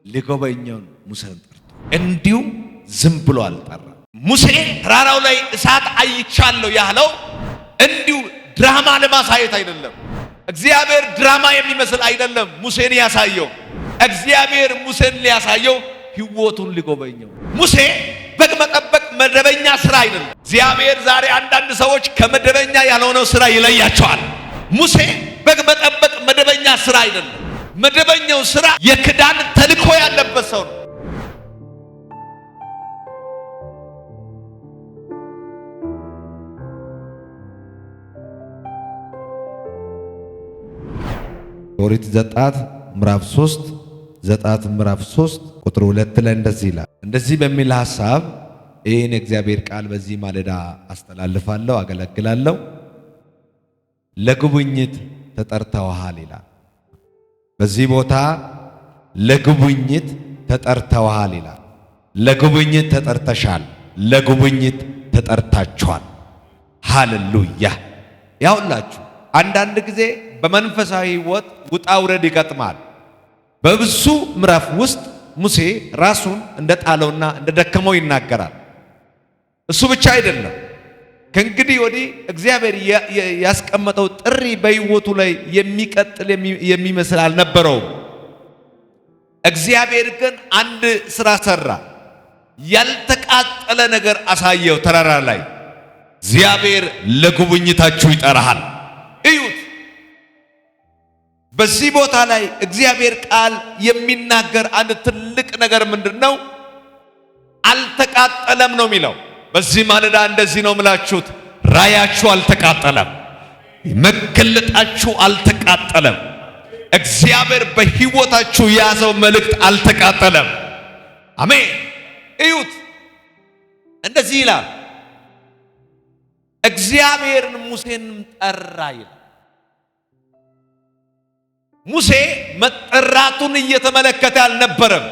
ሊጎበኘው ሙሴን ጠርቶ እንዲሁ ዝም ብሎ አልጠራ። ሙሴ ተራራው ላይ እሳት አይቻለሁ ያለው እንዲሁ ድራማ ለማሳየት አይደለም። እግዚአብሔር ድራማ የሚመስል አይደለም ሙሴን ያሳየው። እግዚአብሔር ሙሴን ሊያሳየው ሕይወቱን ሊጎበኘው። ሙሴ በግ መጠበቅ መደበኛ ስራ አይደለም። እግዚአብሔር ዛሬ አንዳንድ ሰዎች ከመደበኛ ያልሆነው ስራ ይለያቸዋል። ሙሴ በግ መጠበቅ መደበኛ ስራ አይደለም። መደበኛው ስራ የክዳን ተልኮ ያለበት ሰው ነው። ኦሪት ዘጸአት ምዕራፍ 3 ቁጥር 2 ላይ እንደዚህ ይላል። እንደዚህ በሚል ሐሳብ ይህን የእግዚአብሔር ቃል በዚህ ማለዳ አስተላልፋለሁ፣ አገለግላለሁ። ለጉብኝት ተጠርተዋል ይላል። በዚህ ቦታ ለጉብኝት ተጠርተዋል ይላል። ለጉብኝት ተጠርተሻል፣ ለጉብኝት ተጠርታችኋል። ሃሌሉያ። ያውላችሁ አንዳንድ ጊዜ በመንፈሳዊ ሕይወት ውጣ ውረድ ይገጥማል። በብዙ ምዕራፍ ውስጥ ሙሴ ራሱን እንደጣለውና እንደደከመው ይናገራል። እሱ ብቻ አይደለም፣ ከእንግዲህ ወዲህ እግዚአብሔር ያስቀመጠው ጥሪ በሕይወቱ ላይ የሚቀጥል የሚመስል አልነበረውም። እግዚአብሔር ግን አንድ ስራ ሰራ። ያልተቃጠለ ነገር አሳየው ተራራ ላይ። እግዚአብሔር ለጉብኝታችሁ ይጠራሃል። እዩት። በዚህ ቦታ ላይ እግዚአብሔር ቃል የሚናገር አንድ ትልቅ ነገር ምንድነው? አልተቃጠለም ነው የሚለው። በዚህ ማለዳ እንደዚህ ነው ምላችሁት። ራያችሁ አልተቃጠለም፣ መገለጣችሁ አልተቃጠለም፣ እግዚአብሔር በሕይወታችሁ የያዘው መልእክት አልተቃጠለም። አሜን። እዩት። እንደዚህ ይላል፣ እግዚአብሔርን ሙሴን ጠራ ይላል። ሙሴ መጠራቱን እየተመለከተ አልነበረም።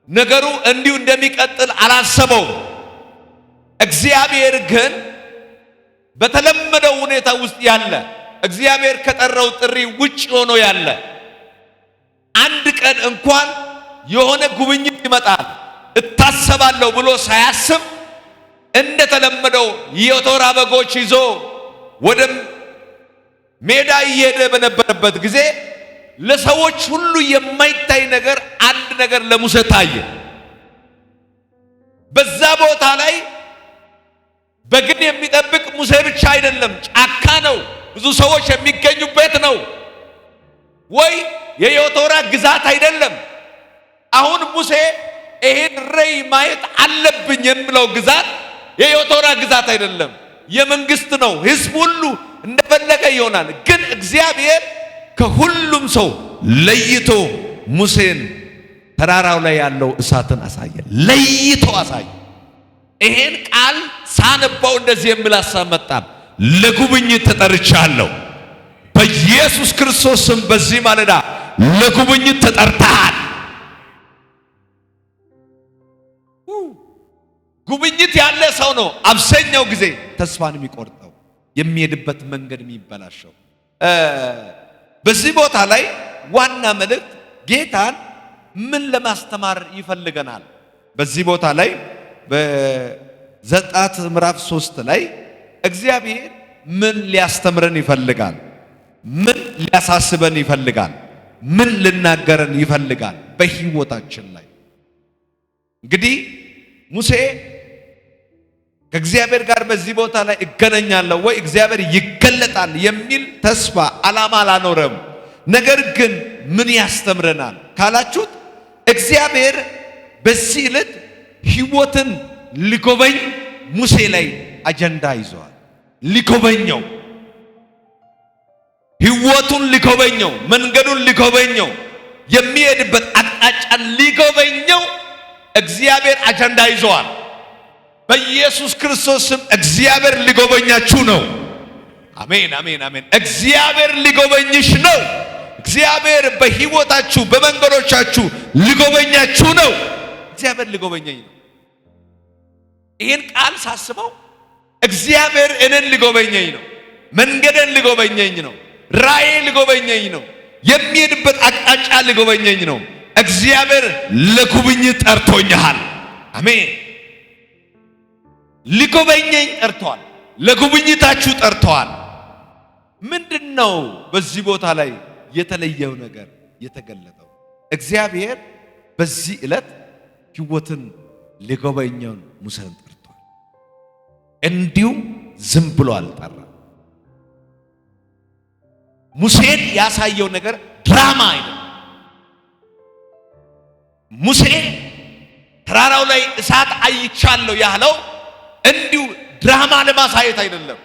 ነገሩ እንዲሁ እንደሚቀጥል አላሰበውም። እግዚአብሔር ግን በተለመደው ሁኔታ ውስጥ ያለ እግዚአብሔር ከጠራው ጥሪ ውጭ ሆኖ ያለ አንድ ቀን እንኳን የሆነ ጉብኝት ይመጣል እታሰባለሁ ብሎ ሳያስብ እንደተለመደው የቶራ በጎች ይዞ ወደ ሜዳ እየሄደ በነበረበት ጊዜ ለሰዎች ሁሉ የማይታይ ነገር አንድ ነገር ለሙሴ ታየ። በዛ ቦታ ላይ በግን የሚጠብቅ ሙሴ ብቻ አይደለም፣ ጫካ ነው፣ ብዙ ሰዎች የሚገኙበት ነው። ወይ የዮቶራ ግዛት አይደለም። አሁን ሙሴ ይሄን ራእይ ማየት አለብኝ የሚለው ግዛት የዮቶራ ግዛት አይደለም፣ የመንግስት ነው። ሕዝብ ሁሉ እንደፈለገ ይሆናል። ግን እግዚአብሔር ከሁሉም ሰው ለይቶ ሙሴን ተራራው ላይ ያለው እሳትን አሳየ፣ ለይቶ አሳየ። ይሄን ቃል ሳነባው እንደዚህ የሚል ሐሳብ መጣ። ለጉብኝት ተጠርቻለሁ። በኢየሱስ ክርስቶስ ስም በዚህ ማለዳ ለጉብኝት ተጠርተሃል። ጉብኝት ያለ ሰው ነው አብዛኛው ጊዜ ተስፋን የሚቆርጠው፣ የሚሄድበት መንገድ የሚበላሸው። በዚህ ቦታ ላይ ዋና መልእክት ጌታን ምን ለማስተማር ይፈልገናል? በዚህ ቦታ ላይ በዘጸአት ምዕራፍ 3 ላይ እግዚአብሔር ምን ሊያስተምረን ይፈልጋል? ምን ሊያሳስበን ይፈልጋል? ምን ልናገረን ይፈልጋል? በሕይወታችን ላይ እንግዲህ ሙሴ ከእግዚአብሔር ጋር በዚህ ቦታ ላይ እገናኛለሁ ወይ እግዚአብሔር ይገለጣል የሚል ተስፋ ዓላማ አላኖረም። ነገር ግን ምን ያስተምረናል ካላችሁት እግዚአብሔር በዚህ ዕለት ሕይወትን ሊጎበኝ ሙሴ ላይ አጀንዳ ይዘዋል። ሊጎበኘው፣ ሕይወቱን ሊጎበኘው፣ መንገዱን ሊጎበኘው፣ የሚሄድበት አቅጣጫ ሊጎበኘው እግዚአብሔር አጀንዳ ይዘዋል። በኢየሱስ ክርስቶስ ስም እግዚአብሔር ሊጎበኛችሁ ነው። አሜን፣ አሜን፣ አሜን። እግዚአብሔር ሊጎበኝሽ ነው። እግዚአብሔር በሕይወታችሁ በመንገዶቻችሁ ሊጎበኛችሁ ነው። እግዚአብሔር ሊጎበኘኝ ነው። ይህን ቃል ሳስበው እግዚአብሔር እኔን ሊጎበኘኝ ነው። መንገድን ሊጎበኘኝ ነው። ራእይ ሊጎበኘኝ ነው። የሚሄድበት አቅጣጫ ሊጎበኘኝ ነው። እግዚአብሔር ለጉብኝት ጠርቶኛል። አሜን። ሊጎበኘኝ ጠርቷል። ለጉብኝታችሁ ጠርቷል። ምንድነው በዚህ ቦታ ላይ የተለየው ነገር የተገለጠው? እግዚአብሔር በዚህ ዕለት ሕይወትን ሊጎበኘውን ሙሴን ጠርቷል። እንዲሁም ዝም ብሎ አልጠራም። ሙሴን ያሳየው ነገር ድራማ አይደለም። ሙሴ ተራራው ላይ እሳት አይቻለሁ ያለው እንዲሁ ድራማ ለማሳየት አይደለም።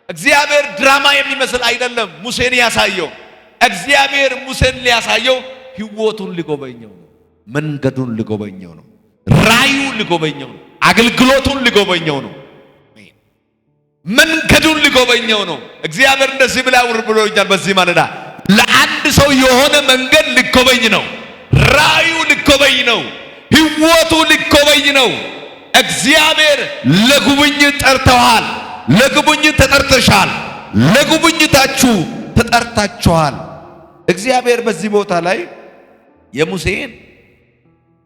እግዚአብሔር ድራማ የሚመስል አይደለም ሙሴን ያሳየው። እግዚአብሔር ሙሴን ሊያሳየው ሕይወቱን ሊጎበኘው ነው። መንገዱን ሊጎበኘው ነው። ራእዩን ሊጎበኘው ነው። አገልግሎቱን ሊጎበኘው ነው። መንገዱን ሊጎበኘው ነው። እግዚአብሔር እንደዚህ ብሎኛል በዚህ ማለዳ ለአንድ ሰው የሆነ መንገድ ሊጎበኝ ነው። ራእዩ ሊጎበኝ ነው። ሕይወቱ ሊጎበኝ ነው። እግዚአብሔር ለጉብኝት ጠርተዋል። ለጉብኝት ተጠርተሻል። ለጉብኝታችሁ ተጠርታችኋል። እግዚአብሔር በዚህ ቦታ ላይ የሙሴን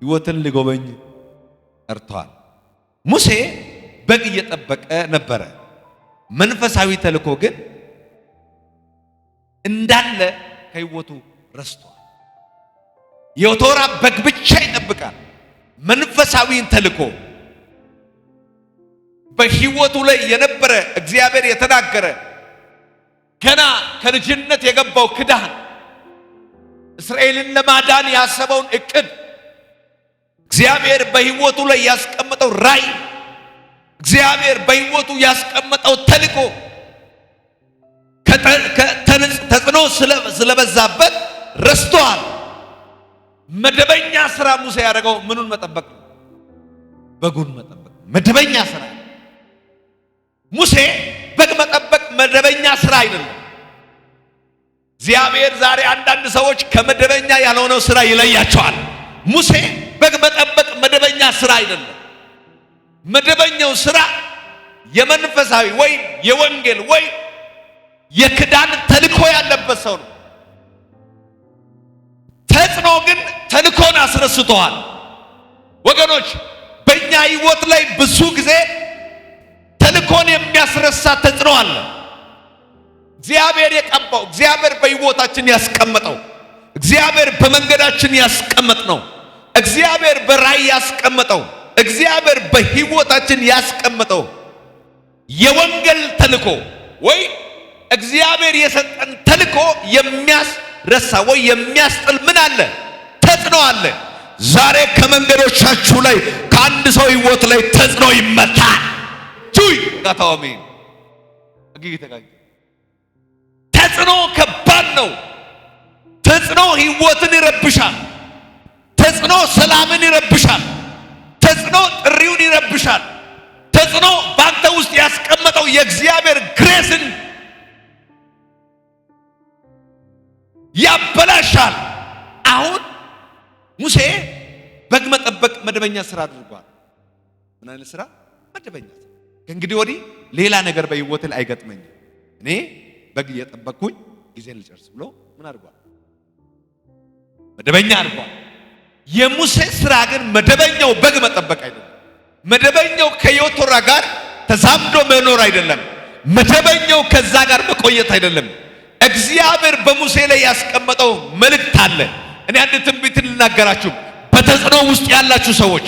ሕይወትን ሊጎበኝ ጠርተዋል። ሙሴ በግ እየጠበቀ ነበረ። መንፈሳዊ ተልእኮ ግን እንዳለ ከሕይወቱ ረስቷል። የቶራ በግ ብቻ ይጠብቃል። መንፈሳዊን ተልእኮ በሕይወቱ ላይ የነበረ እግዚአብሔር የተናገረ ገና ከልጅነት የገባው ክዳን እስራኤልን ለማዳን ያሰበውን እቅድ እግዚአብሔር በሕይወቱ ላይ ያስቀመጠው ራእይ እግዚአብሔር በሕይወቱ ያስቀመጠው ተልእኮ ተጽዕኖ ስለበዛበት ረስቷል። መደበኛ ስራ ሙሴ ያደረገው ምኑን መጠበቅ ነው? በጉን መጠበቅ። መደበኛ ስራ ሙሴ በግ መጠበቅ መደበኛ ስራ አይደለም። እግዚአብሔር ዛሬ አንዳንድ ሰዎች ከመደበኛ ያልሆነው ስራ ይለያቸዋል። ሙሴ በግ መጠበቅ መደበኛ ስራ አይደለም። መደበኛው ስራ የመንፈሳዊ ወይ የወንጌል ወይ የክዳን ተልእኮ ያለበት ሰው ነው። ተጽዕኖ ግን ተልእኮን አስረስተዋል። ወገኖች በእኛ ሕይወት ላይ ብዙ ጊዜ ተልእኮን የሚያስረሳ ተጽዕኖ አለ። እግዚአብሔር የቀባው እግዚአብሔር በሕይወታችን ያስቀመጠው እግዚአብሔር በመንገዳችን ያስቀመጥነው እግዚአብሔር በራእይ ያስቀመጠው እግዚአብሔር በሕይወታችን ያስቀመጠው የወንጌል ተልእኮ ወይ እግዚአብሔር የሰጠን ተልእኮ የሚያስረሳ ወይ የሚያስጥል ምን አለ? ተጽዕኖ አለ። ዛሬ ከመንገዶቻችሁ ላይ ከአንድ ሰው ሕይወት ላይ ተጽዕኖ ይመታል። ጁይ ጋታውሚ ተጽዕኖ ከባድ ነው። ተጽዕኖ ሕይወትን ይረብሻል። ተጽዕኖ ሰላምን ይረብሻል። ተጽዕኖ ጥሪውን ይረብሻል። ተጽዕኖ ባንተ ውስጥ ያስቀመጠው የእግዚአብሔር ግሬስን ያበላሻል። አሁን ሙሴ በግ መጠበቅ መደበኛ ስራ አድርጓል። ምን አይነት ስራ? መደበኛ ስራ። ከእንግዲህ ወዲህ ሌላ ነገር በሕይወቴ ላይ አይገጥመኝም። እኔ በግ እየጠበቅኩኝ ጊዜን ልጨርስ ብሎ ምን አድርጓል? መደበኛ አድርጓል። የሙሴ ስራ ግን መደበኛው በግ መጠበቅ አይደለም። መደበኛው ከዮቶራ ጋር ተዛምዶ መኖር አይደለም። መደበኛው ከዛ ጋር መቆየት አይደለም። እግዚአብሔር በሙሴ ላይ ያስቀመጠው መልእክት አለ። እኔ አንድ ትንቢት ልናገራችሁ። በተጽዕኖ ውስጥ ያላችሁ ሰዎች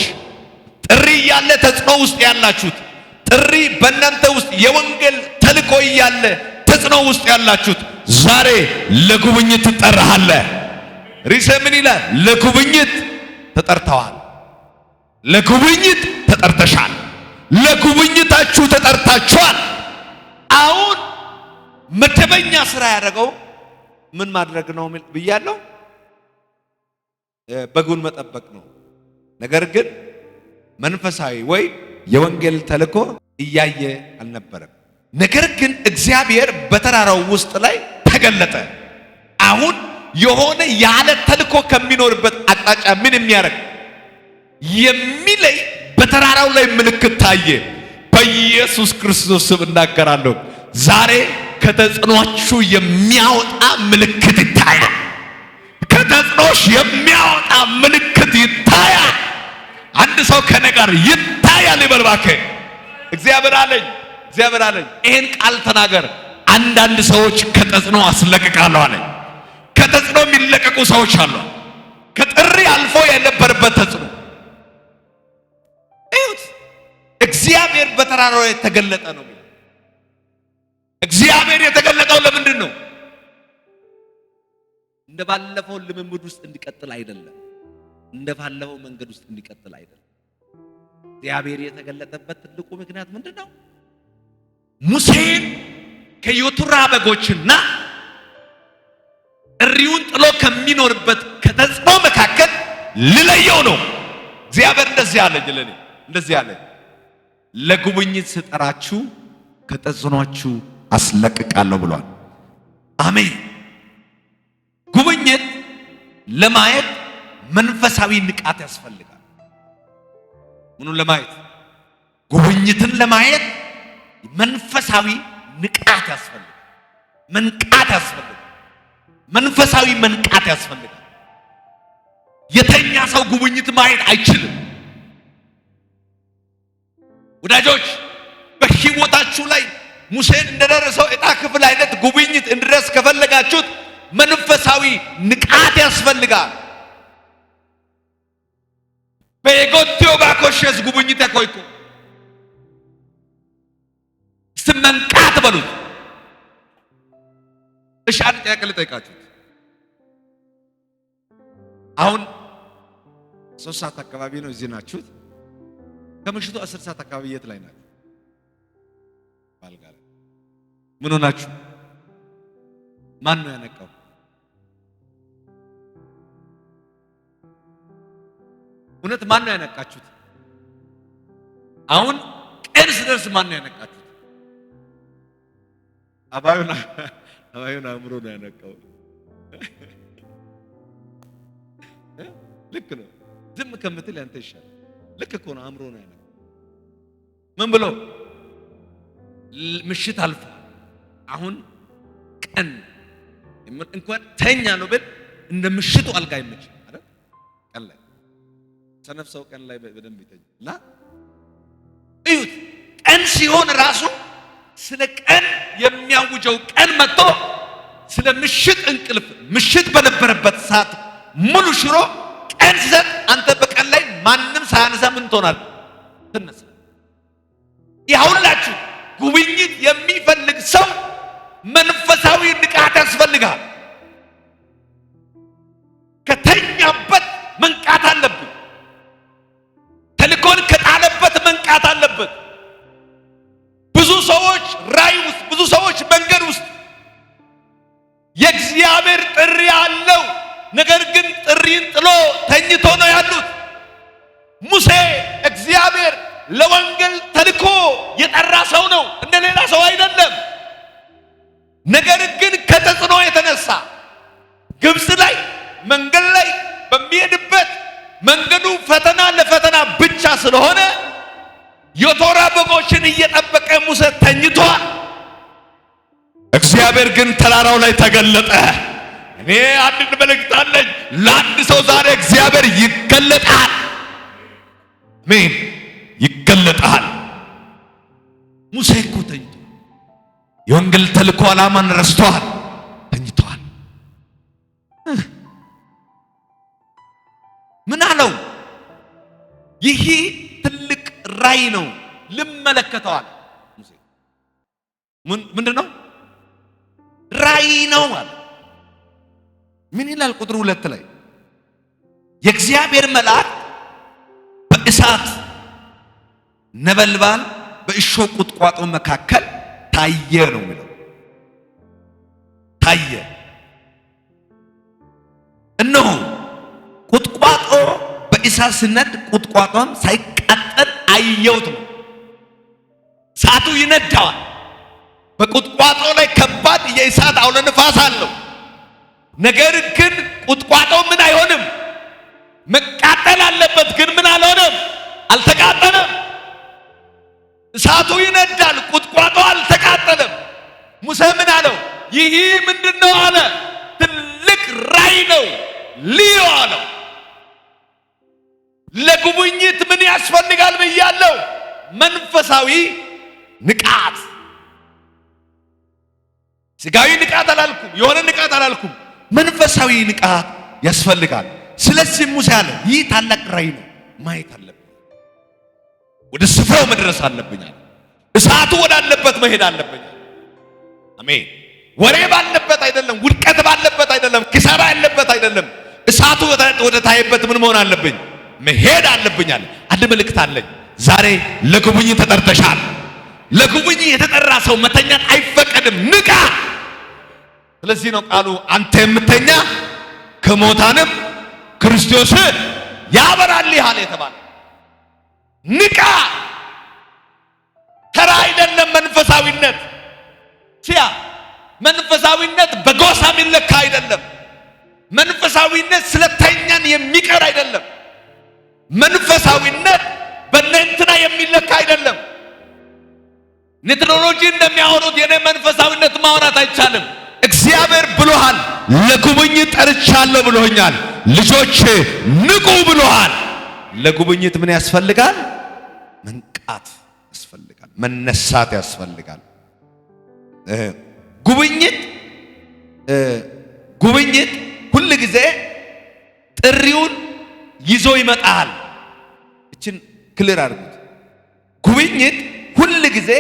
ጥሪ እያለ ተጽዕኖ ውስጥ ያላችሁት ጥሪ በእናንተ ውስጥ የወንጌል ተልእኮ እያለ ተጽዕኖ ውስጥ ያላችሁት ዛሬ ለጉብኝት ትጠራሃለህ። ሪሰ ምን ይላል? ለጉብኝት ተጠርተዋል። ለጉብኝት ተጠርተሻል። ለጉብኝታችሁ ተጠርታችኋል። አሁን መደበኛ ስራ ያደረገው ምን ማድረግ ነው ብያለሁ? በጉን መጠበቅ ነው። ነገር ግን መንፈሳዊ ወይ የወንጌል ተልእኮ እያየ አልነበረም። ነገር ግን እግዚአብሔር በተራራው ውስጥ ላይ ተገለጠ። አሁን የሆነ ያለ ተልእኮ ከሚኖርበት አቅጣጫ ምን የሚያደርግ የሚለይ በተራራው ላይ ምልክት ታየ። በኢየሱስ ክርስቶስ ስም እናገራለሁ። ዛሬ ከተጽዕኖአችሁ የሚያወጣ ምልክት ይታያል። ከተጽዕኖሽ የሚያወጣ ምልክት ይታያል። አንድ ሰው ከኔ ጋር ይታያል ይበል እባክህ። እግዚአብሔር አለኝ ይሄን ቃል ተናገር። አንዳንድ ሰዎች ከተጽዕኖ አስለቅቃለሁ አለኝ። ከተጽዕኖ የሚለቀቁ ሰዎች አሉ። ከጥሪ አልፎ የነበረበት ተጽዕኖ እዩት። እግዚአብሔር በተራራው ላይ ተገለጠ ነው። እግዚአብሔር የተገለጠው ለምንድን ነው? እንደ ባለፈው ልምምድ ውስጥ እንዲቀጥል አይደለም። እንደ ባለፈው መንገድ ውስጥ እንዲቀጥል አይደለም። እግዚአብሔር የተገለጠበት ትልቁ ምክንያት ምንድነው? ሙሴን ከዮቱራ በጎችና ጥሪውን ጥሎ ከሚኖርበት ከተጽዕኖ መካከል ልለየው ነው። እግዚአብሔር እንደዚህ አለኝ፣ ለጉብኝት ስጠራችሁ ከተጽዕኖአችሁ አስለቅቃለሁ ብሏል። አሜን። ጉብኝት ለማየት መንፈሳዊ ንቃት ያስፈልጋል። ምኑን ለማየት? ጉብኝትን ለማየት መንፈሳዊ ንቃት ያስፈልጋል። መንቃት ያስፈልጋል። መንፈሳዊ መንቃት ያስፈልጋል። የተኛ ሰው ጉብኝት ማየት አይችልም። ወዳጆች በሕይወታችሁ ላይ ሙሴን እንደደረሰው ዕጣ ክፍል አይነት ጉብኝት እንድረስ ከፈለጋችሁት መንፈሳዊ ንቃት ያስፈልጋል። በጎቴው ባኮሸስ ጉብኝት ያቆይኩ መንቃት በሉት። እሺ አንድ ጥያቄ ልጠይቃችሁ። አሁን 3 ሰዓት አካባቢ ነው እዚህ ናችሁት። ከምሽቱ 10 ሰዓት አካባቢ የት ላይ ናችሁ? ባልጋ ላይ። ምን ሆናችሁ? ማን ነው ያነቃው? እውነት ማን ነው ያነቃችሁት? አሁን ቀን ሲደርስ ማን ነው ያነቃችሁት? አባዩን አእምሮ ነው ያነቃው። ልክ ነው። ዝም ከምትል ያንተ ይሻላል። ልክ እኮ ነው። አእምሮ ነው ያነቃው። ምን ብሎ ምሽት አልፎ አሁን ቀን እንኳን ተኛ ነው ብል እንደ ምሽቱ አልጋ አይመችም አይደል? ቀን ላይ ሰነፍ ሰው ቀን ላይ በደንብ ይተኛል። እዩት። ቀን ሲሆን ራሱ ስለ ቀን የሚያውጀው ቀን መጥቶ ስለ ምሽት እንቅልፍ ምሽት በነበረበት ሰዓት ሙሉ ሽሮ ቀን ሲሰጥ አንተ በቀን ላይ ማንም ሳያነሳ ምን ትሆናለህ? ትነሳ። ያውላችሁ ጉብኝት የሚፈልግ ሰው መንፈሳዊ ንቃት ያስፈልጋል። ከተኛበት መንቃት አለበት። ተልኮን ከጣለበት መንቃት አለበት። ብዙ ሰዎች ራእይ ውስጥ፣ ብዙ ሰዎች መንገድ ውስጥ የእግዚአብሔር ጥሪ አለው። ነገር ግን ጥሪን ጥሎ ተኝቶ ነው ያሉት። ሙሴ እግዚአብሔር ለወንጌል ተልኮ የጠራ ሰው ነው፣ እንደ ሌላ ሰው አይደለም። ነገር ግን ከተጽዕኖ የተነሳ ግብፅ ላይ መንገድ ላይ በሚሄድበት መንገዱ ፈተና ለፈተና ብቻ ስለሆነ የቶራ በጎችን እየጠበቀ ሙሴ ተኝቷል። እግዚአብሔር ግን ተራራው ላይ ተገለጠ። እኔ አንድ መልእክት አለኝ ለአንድ ሰው ዛሬ እግዚአብሔር ይገለጣል። አሜን፣ ይገለጣል። ሙሴ እኮ ተኝቶ የወንጌል ተልኮ ዓላማን ረስተዋል፣ ተኝተዋል። ምን አለው? ይህ ትልቅ ራእይ ነው፣ ልመለከተዋል። ሙሴ ምንድነው? ራእይ ነው አለ። ምን ይላል? ቁጥር 2 ላይ የእግዚአብሔር መልአክ በእሳት ነበልባል በእሾህ ቁጥቋጦ መካከል ታየ ነው የሚለው። ታየ። እነሆ ቁጥቋጦ በእሳት ሲነድ ቁጥቋጦም ሳይቃጠል አየሁት ነው። እሳቱ ይነዳዋል። በቁጥቋጦ ላይ ከባድ የእሳት አውሎ ነፋስ አለው። ነገር ግን ቁጥቋጦ ምን አይሆንም? መቃጠል አለበት። ግን ምን አልሆነም? አልተቃጠለም። እሳቱ ይነዳል፣ ቁጥቋጦ አልተቃጠለም። ሙሴ ምን አለው? ይህ ምንድነው አለ? ትልቅ ራእይ ነው። ልዩ አለው። ለጉብኝት ምን ያስፈልጋል ብያለሁ? መንፈሳዊ ንቃት። ስጋዊ ንቃት አላልኩም፣ የሆነ ንቃት አላልኩም። መንፈሳዊ ንቃት ያስፈልጋል። ስለዚህ ሙሴ አለ ይህ ታላቅ ራእይ ነው፣ ማየት አለብኝ፣ ወደ ስፍራው መድረስ አለብኝ፣ እሳቱ ወዳለበት መሄድ አለብኝ። አሜን። ወሬ ባለበት አይደለም፣ ውድቀት ባለበት አይደለም፣ ኪሳራ ያለበት አይደለም። እሳቱ ወደ ታየበት ምን መሆን አለብኝ? መሄድ አለብኝ አለ። አንድ መልእክት አለኝ ዛሬ። ለጉብኝት ተጠርተሻል። ለጉብኝት የተጠራ ሰው መተኛት አይፈቀድም። ንቃ። ስለዚህ ነው ቃሉ አንተ የምተኛ ከሞታንም ክርስቶስ ያበራልሃል የተባለ። ንቃ። ተራ አይደለም መንፈሳዊነት። መንፈሳዊነት በጎሳ የሚለካ አይደለም። መንፈሳዊነት ስለተኛን የሚቀር አይደለም። መንፈሳዊነት በእንትና የሚለካ አይደለም። ቴክኖሎጂ እንደሚያወሩት የኔ መንፈሳዊነት ማውራት አይቻልም። እግዚአብሔር ብሎሃል፣ ለጉብኝት ጠርቻለሁ ብሎኛል። ልጆች ንቁ ብሎሃል። ለጉብኝት ምን ያስፈልጋል? መንቃት ያስፈልጋል። መነሳት ያስፈልጋል። ጉብኝት ሁል ጊዜ ጥሪውን ይዞ ይመጣል። እችን ክሊር አድርጉት። ጉብኝት ሁል ጊዜ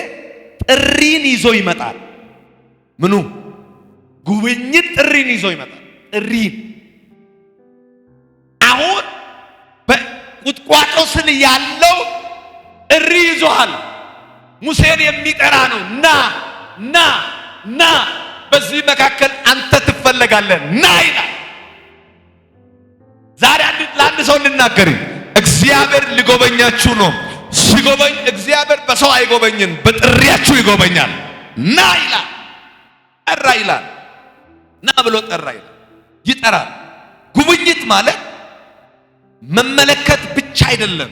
ጥሪን ይዞ ይመጣል። ምኑ? ጉብኝት ጥሪን ይዞ ይመጣል። ጥሪን አሁን በቁጥቋጦ ስር ያለው ጥሪ ይዞሃል። ሙሴን የሚጠራ ነው። ና ና ና፣ በዚህ መካከል አንተ ትፈለጋለህ፣ ና ይላል። ዛሬ ለአንድ ሰው እንናገር። እግዚአብሔር ሊጎበኛችሁ ነው። ሲጎበኝ እግዚአብሔር በሰው አይጎበኝም፣ በጥሪያችሁ ይጎበኛል። ና ይላል። ጠራ ይላል። ና ብሎ ጠራ ይላል። ይጠራል። ጉብኝት ማለት መመለከት ብቻ አይደለም፣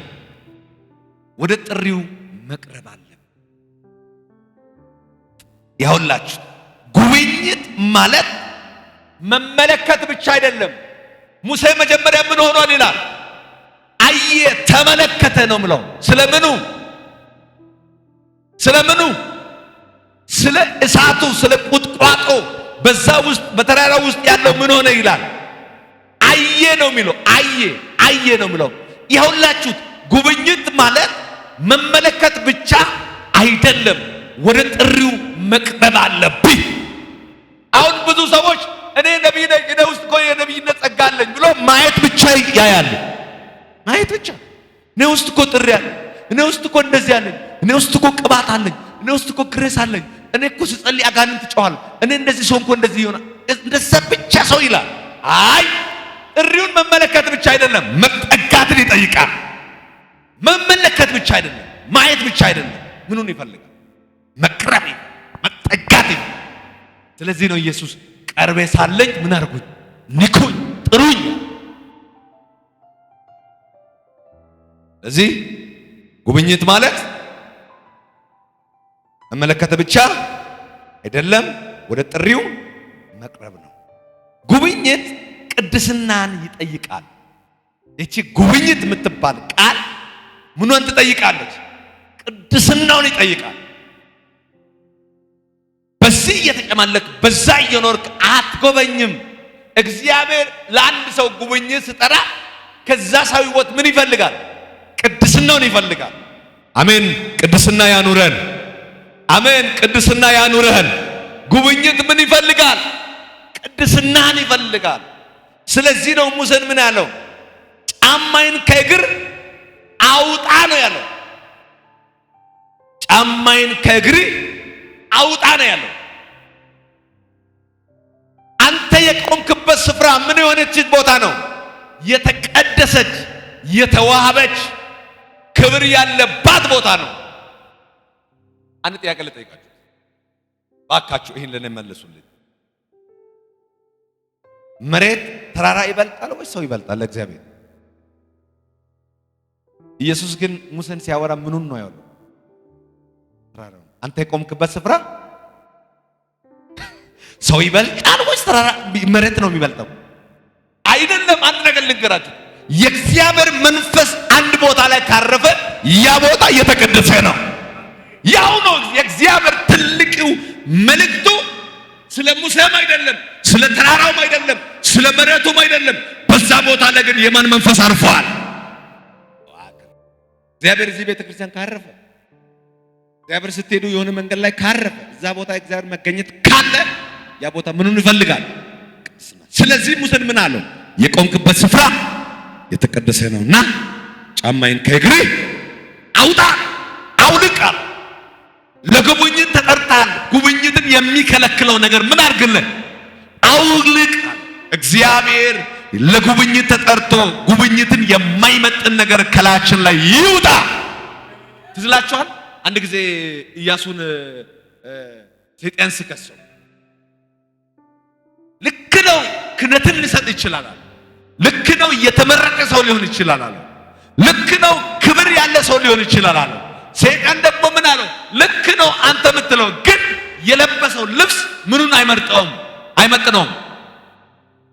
ወደ ጥሪው መቅረብ አለ። ያውላችሁ ጉብኝት ማለት መመለከት ብቻ አይደለም። ሙሴ መጀመሪያ ምን ሆኗል ይላል? አየ፣ ተመለከተ ነው ምለው። ስለምኑ? ስለ እሳቱ፣ ስለ ቁጥቋጦ በዛ ውስጥ በተራራ ውስጥ ያለው ምን ሆነ ይላል? አየ ነው የሚለው። አየ ነው የሚለው። ይኸውላችሁ ጉብኝት ማለት መመለከት ብቻ አይደለም፣ ወደ ጥሪው መቅረብ አለብኝ። አሁን ብዙ ሰዎች እኔ ነቢይ ነኝ፣ እኔ ውስጥ እኮ የነቢይነት ጸጋ አለኝ ብሎ ማየት ብቻ ያያሉ። ማየት ብቻ። እኔ ውስጥ እኮ ጥሪ አለኝ፣ እኔ ውስጥ እኮ እንደዚህ አለኝ፣ እኔ ውስጥ እኮ ቅባት አለኝ፣ እኔ ውስጥ እኮ ግሬስ አለኝ፣ እኔ እኮ ስጸልይ አጋንንት ይጮኻል፣ እኔ እንደዚህ ሰው እኮ እንደዚህ ይሆናል። እንደዛ ብቻ ሰው ይላል። አይ ጥሪውን መመለከት ብቻ አይደለም፣ መጠጋትን ይጠይቃል። መመለከት ብቻ አይደለም፣ ማየት ብቻ አይደለም። ምኑን ይፈልጋል? መቅረብ፣ መጠጋት። ስለዚህ ነው ኢየሱስ ቀርቤ ሳለኝ ምን አድርጉኝ? ንኩኝ፣ ጥሩኝ። ስለዚህ ጉብኝት ማለት መመለከት ብቻ አይደለም፣ ወደ ጥሪው መቅረብ ነው። ጉብኝት ቅድስናን ይጠይቃል። እቺ ጉብኝት የምትባል ቃል ምኗን ትጠይቃለች? ቅድስናውን ይጠይቃል። በዚህ እየተጨማለክ በዛ እየኖርክ አትጎበኝም። እግዚአብሔር ለአንድ ሰው ጉብኝት ስጠራ ከዛ ሰው ሕይወት ምን ይፈልጋል? ቅድስናውን ይፈልጋል። አሜን። ቅድስና ያኑረን። አሜን። ቅድስና ያኑረን። ጉብኝት ምን ይፈልጋል? ቅድስናን ይፈልጋል። ስለዚህ ነው ሙሴን ምን ያለው? ጫማይን ከእግር አውጣ ነው ያለው። ጫማይን ከእግር አውጣ ነው ያለው። አንተ የቆምክበት ስፍራ ምን የሆነች ቦታ ነው? የተቀደሰች፣ የተዋበች፣ ክብር ያለባት ቦታ ነው። አንድ ጥያቄ ልጠይቃችሁ ባካችሁ፣ ይህን ለኔ መልሱልኝ። መሬት ተራራ ይበልጣል ወይስ ሰው ይበልጣል? ለእግዚአብሔር። ኢየሱስ ግን ሙሴን ሲያወራ ምኑን ነው ያለው? ተራራው። አንተ የቆምክበት ስፍራ ሰው ይበልጣል ወይስ ተራራ መሬት ነው የሚበልጠው? አይደለም፣ ልንገራችሁ፣ የእግዚአብሔር መንፈስ አንድ ቦታ ላይ ካረፈ ያ ቦታ የተቀደሰ ነው። ያው ነው የእግዚአብሔር ትልቁ መልእክቱ። ስለ ሙሴም አይደለም፣ ስለ ተራራውም አይደለም፣ ስለ መሬቱም አይደለም። በዛ ቦታ ላይ ግን የማን መንፈስ አርፏል? እግዚአብሔር እዚህ ቤተክርስቲያን ካረፈ፣ እግዚአብሔር ስትሄዱ የሆነ መንገድ ላይ ካረፈ፣ እዛ ቦታ እግዚአብሔር መገኘት ካለ ያ ቦታ ምኑን ይፈልጋል? ስለዚህ ሙሴን ምን አለው? የቆምክበት ስፍራ የተቀደሰ ነውና ጫማዬን ከእግሬ አውጣ፣ አውልቅ። ለጉብኝት ተጠርተሃል። ጉብኝትን የሚከለክለው ነገር ምን አድርግልህ? አውልቅ። እግዚአብሔር ለጉብኝት ተጠርቶ ጉብኝትን የማይመጥን ነገር ከላያችን ላይ ይውጣ። ትዝላችኋል? አንድ ጊዜ ኢያሱን ሰይጣን ሲከሰው ልክ ነው ክህነትን ሊሰጥ ይችላል፣ ልክ ነው የተመረጠ ሰው ሊሆን ይችላል፣ ልክ ነው ክብር ያለ ሰው ሊሆን ይችላል። ሰይጣን ደግሞ ምን አለው? ልክ ነው አንተ የምትለው ግን የለበሰው ልብስ ምኑን አይመጥነውም።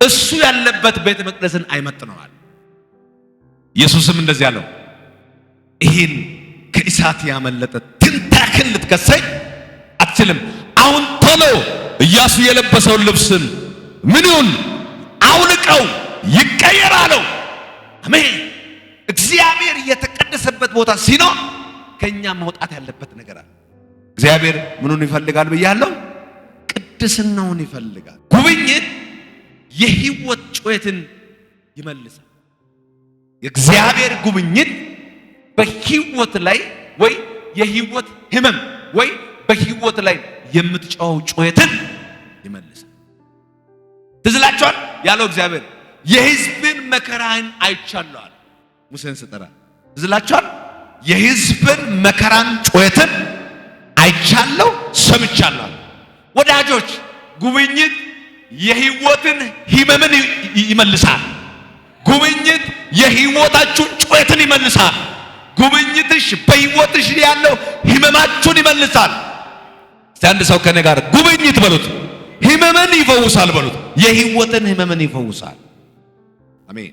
እሱ ያለበት ቤተ መቅደስን አይመጥነዋል። ኢየሱስም እንደዚህ አለው፣ ይህን ከእሳት ያመለጠ ትንታክን ልትከሰኝ አትችልም። አሁን ቶሎ ኢያሱ የለበሰውን ልብስን ምኑን አውልቀው ይቀየር አለው። አሜን። እግዚአብሔር የተቀደሰበት ቦታ ሲኖር ከኛ መውጣት ያለበት ነገር አለ። እግዚአብሔር ምኑን ይፈልጋል ብያለሁ? ቅድስናውን ይፈልጋል። ጉብኝት የህይወት ጩኸትን ይመልሳል። የእግዚአብሔር ጉብኝት በህይወት ላይ ወይ የህይወት ህመም ወይ በህይወት ላይ የምትጫወው ጩኸትን ይመልሳል። ትዝላችኋል ያለው እግዚአብሔር የህዝብን መከራን አይቻለሁ ሙሴን ስጠራ። ትዝላችኋል? የህዝብን መከራን ጩኸትን አይቻለሁ ሰምቻለሁ። ወዳጆች ጉብኝት የህይወትን ህመምን ይመልሳል። ጉብኝት የህይወታችሁን ጩኸትን ይመልሳል። ጉብኝትሽ በህይወትሽ ያለው ህመማችሁን ይመልሳል። እስቲ አንድ ሰው ከኔ ጋር ጉብኝት በሉት፣ ህመምን ይፈውሳል በሉት። የህይወትን ህመምን ይፈውሳል። አሜን።